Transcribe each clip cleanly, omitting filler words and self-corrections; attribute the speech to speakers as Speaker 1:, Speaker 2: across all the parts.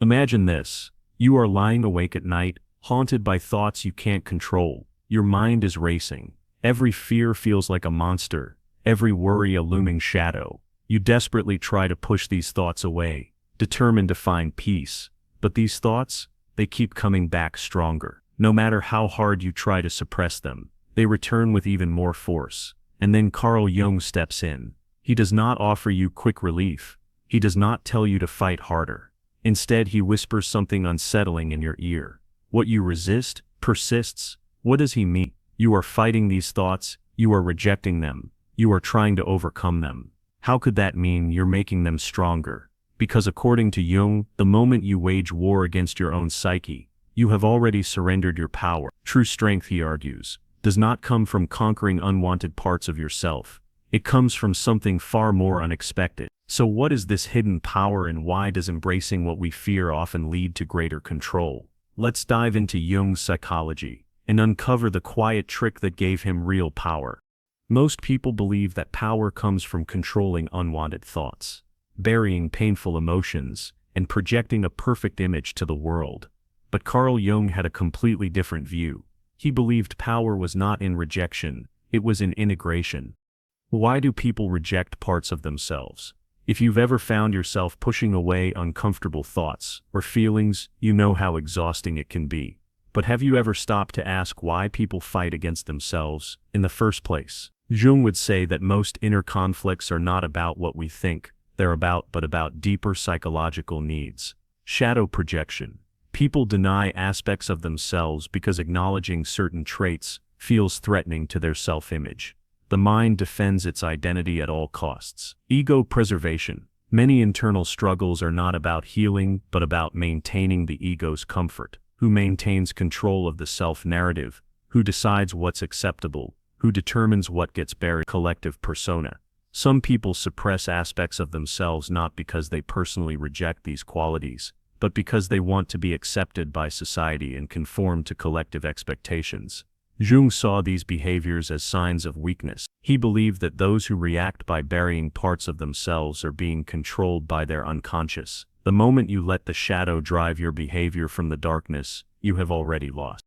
Speaker 1: Imagine this. You are lying awake at night, haunted by thoughts you can't control. Your mind is racing. Every fear feels like a monster, every worry a looming shadow. You desperately try to push these thoughts away, determined to find peace. But these thoughts, they keep coming back stronger. No matter how hard you try to suppress them, they return with even more force. And then Carl Jung steps in. He does not offer you quick relief. He does not tell you to fight harder. Instead, he whispers something unsettling in your ear. What you resist persists. What does he mean? You are fighting these thoughts, you are rejecting them, you are trying to overcome them. How could that mean you're making them stronger? Because according to Jung, the moment you wage war against your own psyche, you have already surrendered your power. True strength, he argues, does not come from conquering unwanted parts of yourself. It comes from something far more unexpected. So what is this hidden power, and why does embracing what we fear often lead to greater control? Let's dive into Jung's psychology and uncover the quiet trick that gave him real power. Most people believe that power comes from controlling unwanted thoughts, burying painful emotions, and projecting a perfect image to the world. But Carl Jung had a completely different view. He believed power was not in rejection, it was in integration. Why do people reject parts of themselves? If you've ever found yourself pushing away uncomfortable thoughts or feelings, you know how exhausting it can be. But have you ever stopped to ask why people fight against themselves in the first place? Jung would say that most inner conflicts are not about what we think they're about deeper psychological needs. Shadow projection. People deny aspects of themselves because acknowledging certain traits feels threatening to their self-image. The mind defends its identity at all costs. Ego preservation. Many internal struggles are not about healing, but about maintaining the ego's comfort. Who maintains control of the self-narrative? Who decides what's acceptable? Who determines what gets buried? Collective persona. Some people suppress aspects of themselves not because they personally reject these qualities, but because they want to be accepted by society and conform to collective expectations. Jung saw these behaviors as signs of weakness. He believed that those who react by burying parts of themselves are being controlled by their unconscious. The moment you let the shadow drive your behavior from the darkness, you have already lost.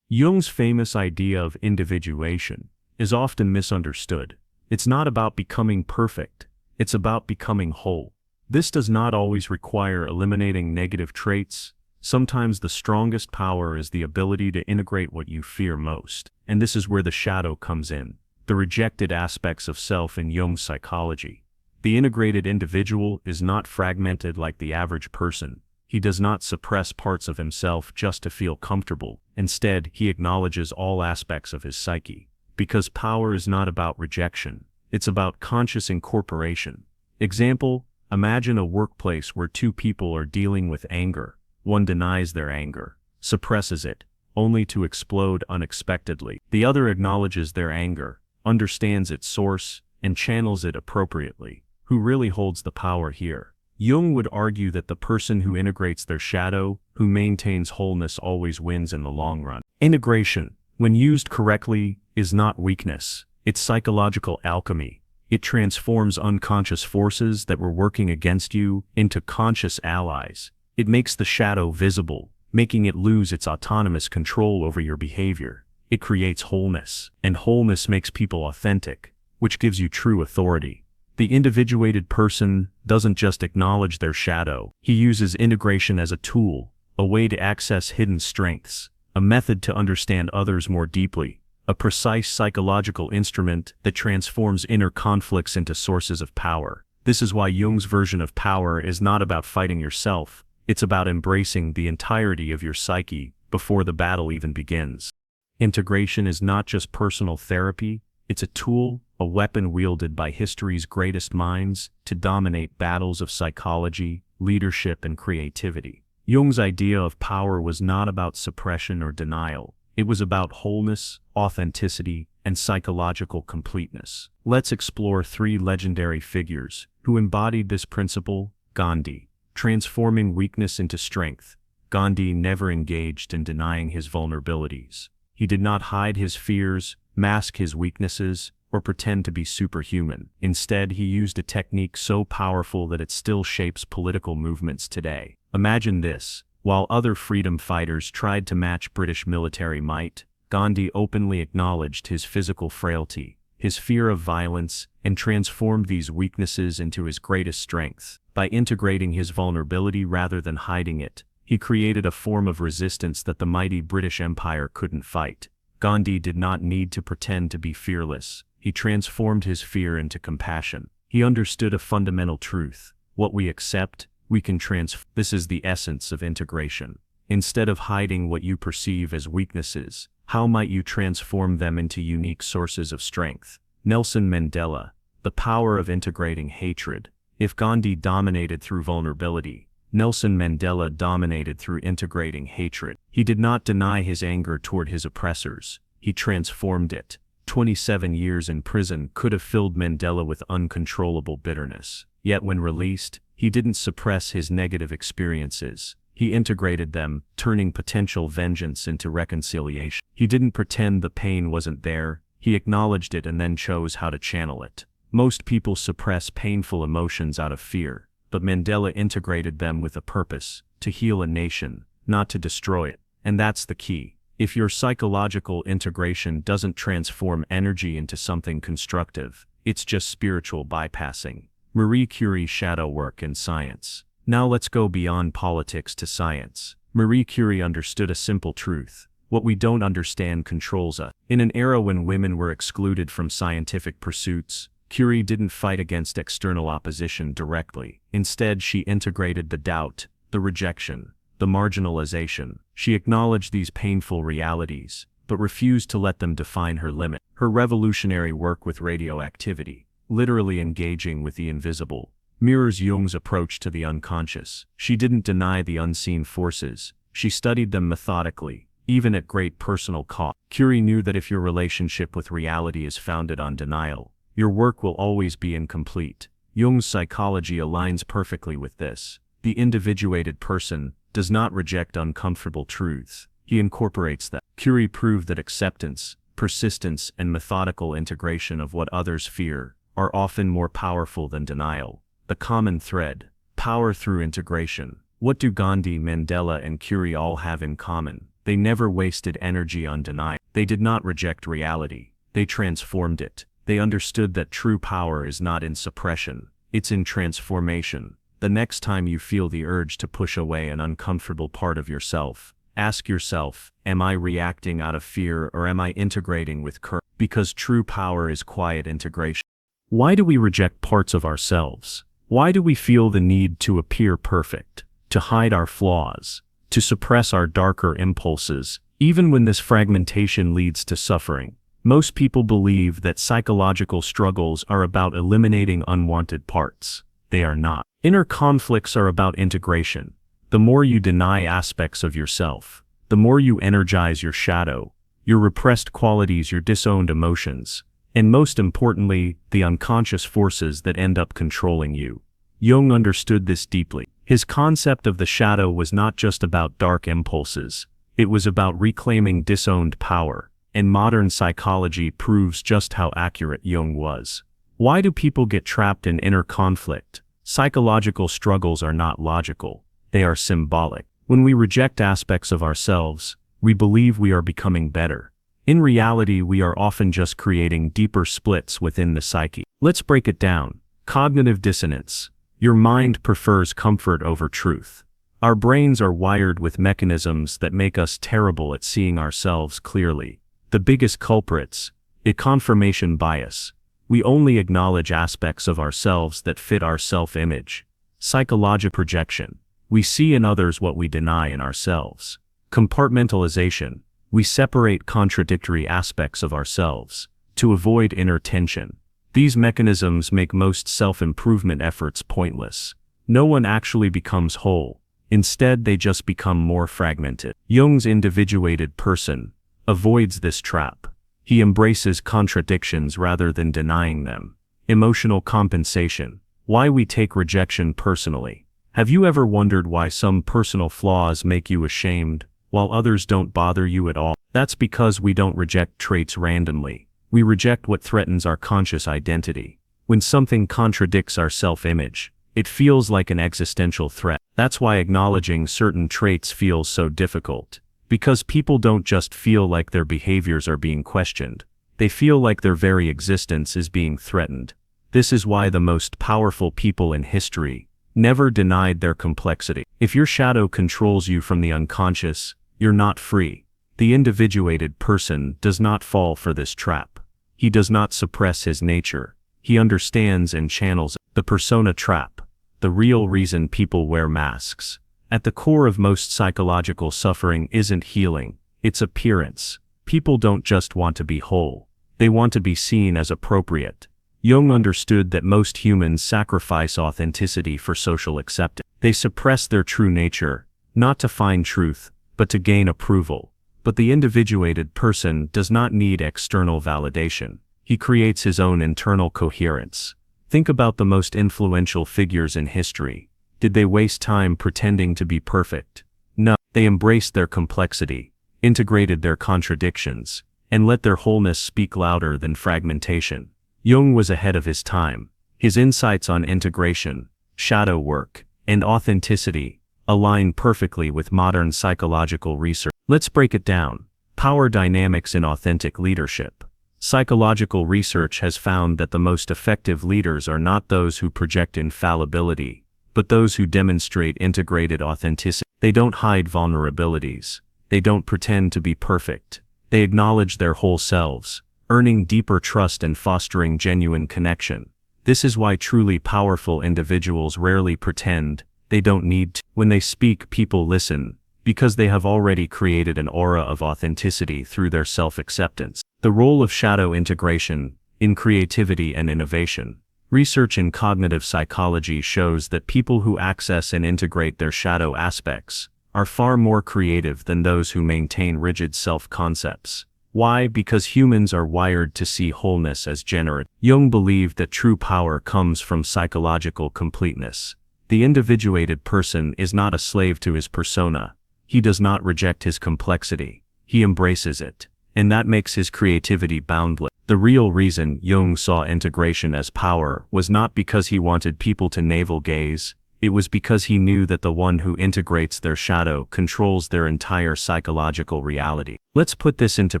Speaker 1: Jung's famous idea of individuation is often misunderstood. It's not about becoming perfect, it's about becoming whole. This does not always require eliminating negative traits. Sometimes the strongest power is the ability to integrate what you fear most. And this is where the shadow comes in, the rejected aspects of self in Jung's psychology. The integrated individual is not fragmented like the average person. He does not suppress parts of himself just to feel comfortable. Instead, he acknowledges all aspects of his psyche. Because power is not about rejection, it's about conscious incorporation. Example, imagine a workplace where two people are dealing with anger. One denies their anger, suppresses it, only to explode unexpectedly. The other acknowledges their anger, understands its source, and channels it appropriately. Who really holds the power here? Jung would argue that the person who integrates their shadow, who maintains wholeness, always wins in the long run. Integration, when used correctly, is not weakness. It's psychological alchemy. It transforms unconscious forces that were working against you into conscious allies. It makes the shadow visible, making it lose its autonomous control over your behavior. It creates wholeness, and wholeness makes people authentic, which gives you true authority. The individuated person doesn't just acknowledge their shadow. He uses integration as a tool, a way to access hidden strengths, a method to understand others more deeply, a precise psychological instrument that transforms inner conflicts into sources of power. This is why Jung's version of power is not about fighting yourself. It's about embracing the entirety of your psyche before the battle even begins. Integration is not just personal therapy, it's a tool, a weapon wielded by history's greatest minds to dominate battles of psychology, leadership, and creativity. Jung's idea of power was not about suppression or denial. It was about wholeness, authenticity, and psychological completeness. Let's explore three legendary figures who embodied this principle. Gandhi. Transforming weakness into strength. Gandhi never engaged in denying his vulnerabilities. He did not hide his fears, mask his weaknesses, or pretend to be superhuman. Instead, he used a technique so powerful that it still shapes political movements today. Imagine this: while other freedom fighters tried to match British military might, Gandhi openly acknowledged his physical frailty, his fear of violence, and transformed these weaknesses into his greatest strengths. By integrating his vulnerability rather than hiding it, he created a form of resistance that the mighty British Empire couldn't fight. Gandhi did not need to pretend to be fearless. He transformed his fear into compassion. He understood a fundamental truth: what we accept, we can transform. This is the essence of integration. Instead of hiding what you perceive as weaknesses, how might you transform them into unique sources of strength? Nelson Mandela, the power of integrating hatred. If Gandhi dominated through vulnerability, Nelson Mandela dominated through integrating hatred. He did not deny his anger toward his oppressors, he transformed it. 27 years in prison could have filled Mandela with uncontrollable bitterness. Yet when released, he didn't suppress his negative experiences. He integrated them, turning potential vengeance into reconciliation. He didn't pretend the pain wasn't there, he acknowledged it and then chose how to channel it. Most people suppress painful emotions out of fear, but Mandela integrated them with a purpose: to heal a nation, not to destroy it. And that's the key. If your psychological integration doesn't transform energy into something constructive, it's just spiritual bypassing. Marie Curie's shadow work in science. Now let's go beyond politics to science. Marie Curie understood a simple truth: what we don't understand controls us. In an era when women were excluded from scientific pursuits, Curie didn't fight against external opposition directly. Instead, she integrated the doubt, the rejection, the marginalization. She acknowledged these painful realities, but refused to let them define her limit. Her revolutionary work with radioactivity, literally engaging with the invisible, mirrors Jung's approach to the unconscious. She didn't deny the unseen forces, she studied them methodically, even at great personal cost. Curie knew that if your relationship with reality is founded on denial, your work will always be incomplete. Jung's psychology aligns perfectly with this. The individuated person does not reject uncomfortable truths, he incorporates them. Curie proved that acceptance, persistence, and methodical integration of what others fear are often more powerful than denial. The common thread: power through integration. What do Gandhi, Mandela, and Curie all have in common? They never wasted energy on denial. They did not reject reality, they transformed it. They understood that true power is not in suppression, it's in transformation. The next time you feel the urge to push away an uncomfortable part of yourself, ask yourself, am I reacting out of fear or am I integrating with courage? Because true power is quiet integration. Why do we reject parts of ourselves? Why do we feel the need to appear perfect, to hide our flaws, to suppress our darker impulses, even when this fragmentation leads to suffering? Most people believe that psychological struggles are about eliminating unwanted parts. They are not. Inner conflicts are about integration. The more you deny aspects of yourself, the more you energize your shadow, your repressed qualities, your disowned emotions, and most importantly, the unconscious forces that end up controlling you. Jung understood this deeply. His concept of the shadow was not just about dark impulses, it was about reclaiming disowned power. And modern psychology proves just how accurate Jung was. Why do people get trapped in inner conflict? Psychological struggles are not logical, they are symbolic. When we reject aspects of ourselves, we believe we are becoming better. In reality, we are often just creating deeper splits within the psyche. Let's break it down. Cognitive dissonance. Your mind prefers comfort over truth. Our brains are wired with mechanisms that make us terrible at seeing ourselves clearly. The biggest culprits: confirmation bias. We only acknowledge aspects of ourselves that fit our self-image. Psychological projection. We see in others what we deny in ourselves. Compartmentalization. We separate contradictory aspects of ourselves to avoid inner tension. These mechanisms make most self-improvement efforts pointless. No one actually becomes whole. Instead, they just become more fragmented. Jung's individuated person avoids this trap. He embraces contradictions rather than denying them. Emotional compensation. Why we take rejection personally. Have you ever wondered why some personal flaws make you ashamed, while others don't bother you at all? That's because we don't reject traits randomly. We reject what threatens our conscious identity. When something contradicts our self-image, It feels like an existential threat. That's why acknowledging certain traits feels so difficult. Because people don't just feel like their behaviors are being questioned. They feel like their very existence is being threatened. This is why the most powerful people in history never denied their complexity. If your shadow controls you from the unconscious, you're not free. The individuated person does not fall for this trap. He does not suppress his nature. He understands and channels it. The persona trap. The real reason people wear masks. At the core of most psychological suffering isn't healing, it's appearance. People don't just want to be whole. They want to be seen as appropriate. Jung understood that most humans sacrifice authenticity for social acceptance. They suppress their true nature, not to find truth, but to gain approval. But the individuated person does not need external validation. He creates his own internal coherence. Think about the most influential figures in history. Did they waste time pretending to be perfect? No, they embraced their complexity, integrated their contradictions, and let their wholeness speak louder than fragmentation. Jung was ahead of his time. His insights on integration, shadow work, and authenticity align perfectly with modern psychological research. Let's break it down. Power dynamics in authentic leadership. Psychological research has found that the most effective leaders are not those who project infallibility, but those who demonstrate integrated authenticity. They don't hide vulnerabilities. They don't pretend to be perfect. They acknowledge their whole selves, earning deeper trust and fostering genuine connection. This is why truly powerful individuals rarely pretend. They don't need to. When they speak, people listen, because they have already created an aura of authenticity through their self-acceptance. The role of shadow integration in creativity and innovation. Research in cognitive psychology shows that people who access and integrate their shadow aspects are far more creative than those who maintain rigid self-concepts. Why? Because humans are wired to see wholeness as generative. Jung believed that true power comes from psychological completeness. The individuated person is not a slave to his persona. He does not reject his complexity. He embraces it. And that makes his creativity boundless. The real reason Jung saw integration as power was not because he wanted people to navel gaze. It was because he knew that the one who integrates their shadow controls their entire psychological reality. Let's put this into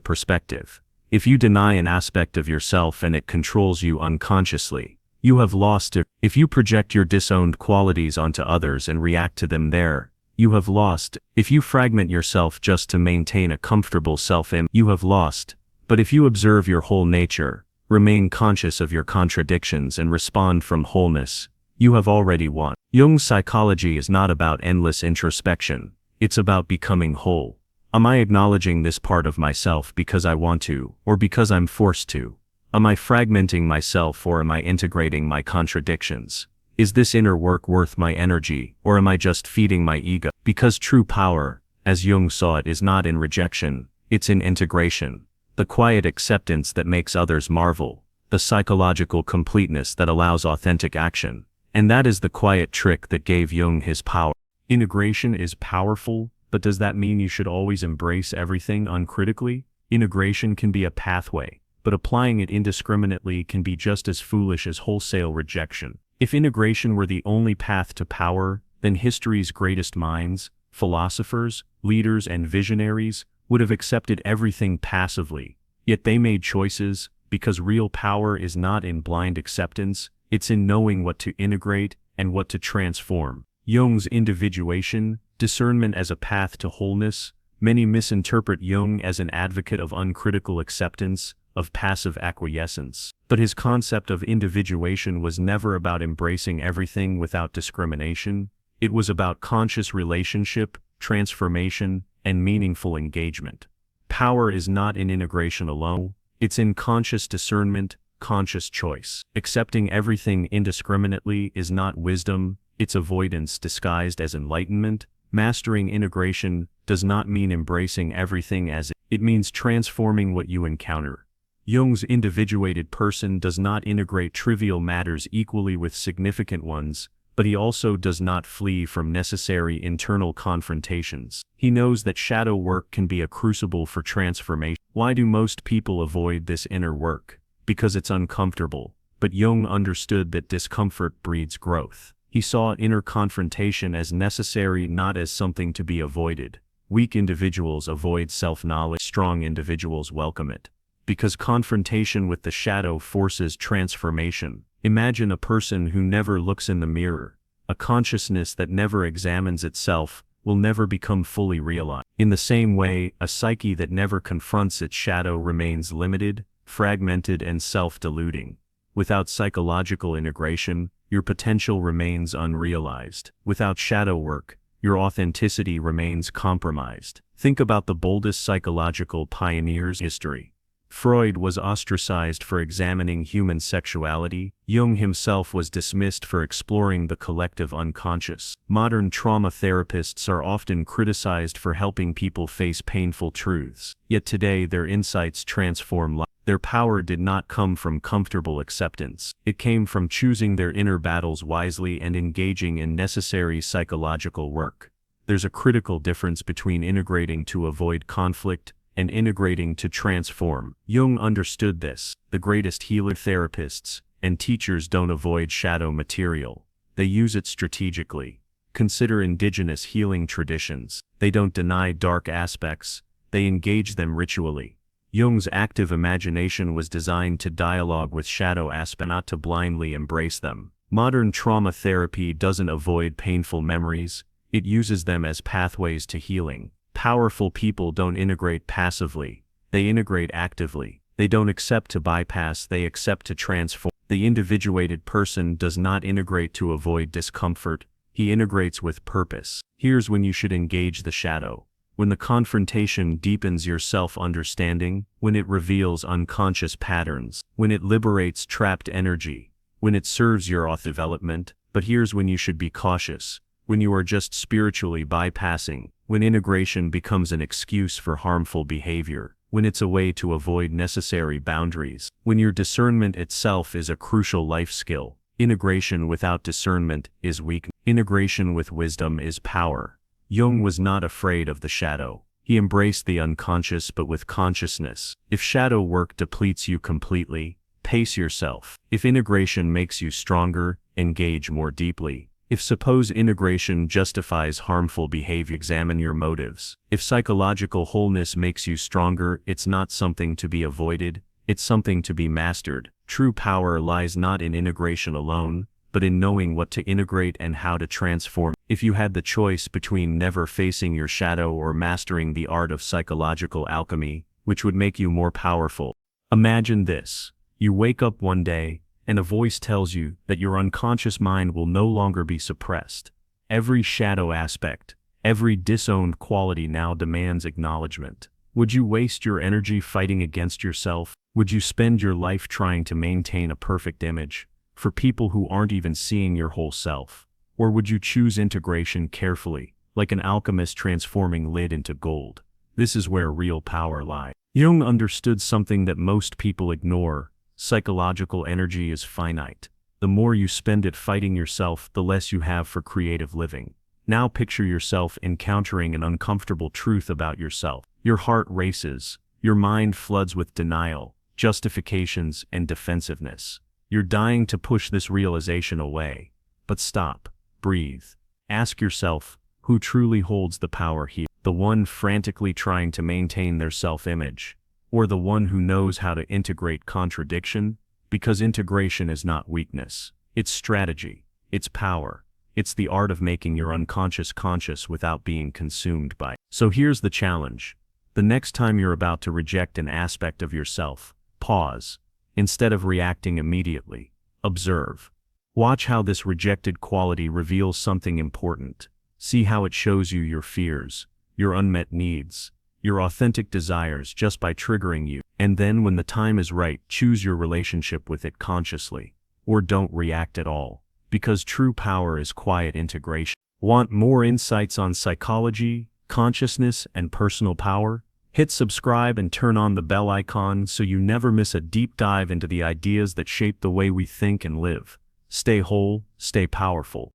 Speaker 1: perspective. If you deny an aspect of yourself and it controls you unconsciously, you have lost it. If you project your disowned qualities onto others and react to them there, you have lost. If you fragment yourself just to maintain a comfortable self-image, you have lost. But if you observe your whole nature, remain conscious of your contradictions and respond from wholeness, you have already won. Jung's psychology is not about endless introspection. It's about becoming whole. Am I acknowledging this part of myself because I want to, or because I'm forced to? Am I fragmenting myself, or am I integrating my contradictions? Is this inner work worth my energy, or am I just feeding my ego? Because true power, as Jung saw it, is not in rejection, it's in integration. The quiet acceptance that makes others marvel. The psychological completeness that allows authentic action. And that is the quiet trick that gave Jung his power. Integration is powerful, but does that mean you should always embrace everything uncritically? Integration can be a pathway, but applying it indiscriminately can be just as foolish as wholesale rejection. If integration were the only path to power, then history's greatest minds, philosophers, leaders, and visionaries would have accepted everything passively. Yet they made choices, because real power is not in blind acceptance, it's in knowing what to integrate and what to transform. Jung's individuation, discernment as a path to wholeness. Many misinterpret Jung as an advocate of uncritical acceptance, of passive acquiescence. But his concept of individuation was never about embracing everything without discrimination. It was about conscious relationship, transformation, and meaningful engagement. Power is not in integration alone, it's in conscious discernment, conscious choice. Accepting everything indiscriminately is not wisdom, it's avoidance disguised as enlightenment. Mastering integration does not mean embracing everything as it means transforming what you encounter. Jung's individuated person does not integrate trivial matters equally with significant ones, but he also does not flee from necessary internal confrontations. He knows that shadow work can be a crucible for transformation. Why do most people avoid this inner work? Because it's uncomfortable. But Jung understood that discomfort breeds growth. He saw inner confrontation as necessary, not as something to be avoided. Weak individuals avoid self-knowledge, strong individuals welcome it. Because confrontation with the shadow forces transformation. Imagine a person who never looks in the mirror. A consciousness that never examines itself will never become fully realized. In the same way, a psyche that never confronts its shadow remains limited, fragmented, and self-deluding. Without psychological integration, your potential remains unrealized. Without shadow work, your authenticity remains compromised. Think about the boldest psychological pioneers in history. Freud was ostracized for examining human sexuality. Jung himself was dismissed for exploring the collective unconscious. Modern trauma therapists are often criticized for helping people face painful truths. Yet today their insights transform lives. Their power did not come from comfortable acceptance. It came from choosing their inner battles wisely and engaging in necessary psychological work. There's a critical difference between integrating to avoid conflict and integrating to transform. Jung understood this. The greatest healer, therapists, and teachers don't avoid shadow material. They use it strategically. Consider indigenous healing traditions. They don't deny dark aspects, they engage them ritually. Jung's active imagination was designed to dialogue with shadow aspects, not to blindly embrace them. Modern trauma therapy doesn't avoid painful memories, it uses them as pathways to healing. Powerful people don't integrate passively, they integrate actively. They don't accept to bypass, they accept to transform. The individuated person does not integrate to avoid discomfort, he integrates with purpose. Here's when you should engage the shadow. When the confrontation deepens your self-understanding, when it reveals unconscious patterns, when it liberates trapped energy, when it serves your development. But here's when you should be cautious. When you are just spiritually bypassing, when integration becomes an excuse for harmful behavior, when it's a way to avoid necessary boundaries, when your discernment itself is a crucial life skill. Integration without discernment is weakness. Integration with wisdom is power. Jung was not afraid of the shadow. He embraced the unconscious but with consciousness. If shadow work depletes you completely, pace yourself. If integration makes you stronger, engage more deeply. If suppose integration justifies harmful behavior, examine your motives. If psychological wholeness makes you stronger, it's not something to be avoided, it's something to be mastered. True power lies not in integration alone, but in knowing what to integrate and how to transform. If you had the choice between never facing your shadow or mastering the art of psychological alchemy, which would make you more powerful? Imagine this. You wake up one day, and a voice tells you that your unconscious mind will no longer be suppressed. Every shadow aspect, every disowned quality now demands acknowledgement. Would you waste your energy fighting against yourself? Would you spend your life trying to maintain a perfect image for people who aren't even seeing your whole self? Or would you choose integration carefully, like an alchemist transforming lead into gold? This is where real power lies. Jung understood something that most people ignore. Psychological energy is finite. The more you spend it fighting yourself, the less you have for creative living. Now picture yourself encountering an uncomfortable truth about yourself. Your heart races. Your mind floods with denial, justifications, and defensiveness. You're dying to push this realization away. But stop. Breathe. Ask yourself, who truly holds the power here? The one frantically trying to maintain their self-image, or the one who knows how to integrate contradiction? Because integration is not weakness. It's strategy. It's power. It's the art of making your unconscious conscious without being consumed by it. So here's the challenge. The next time you're about to reject an aspect of yourself, pause. Instead of reacting immediately, observe. Watch how this rejected quality reveals something important. See how it shows you your fears, your unmet needs, your authentic desires just by triggering you. And then when the time is right, choose your relationship with it consciously. Or don't react at all. Because true power is quiet integration. Want more insights on psychology, consciousness, and personal power? Hit subscribe and turn on the bell icon so you never miss a deep dive into the ideas that shape the way we think and live. Stay whole, stay powerful.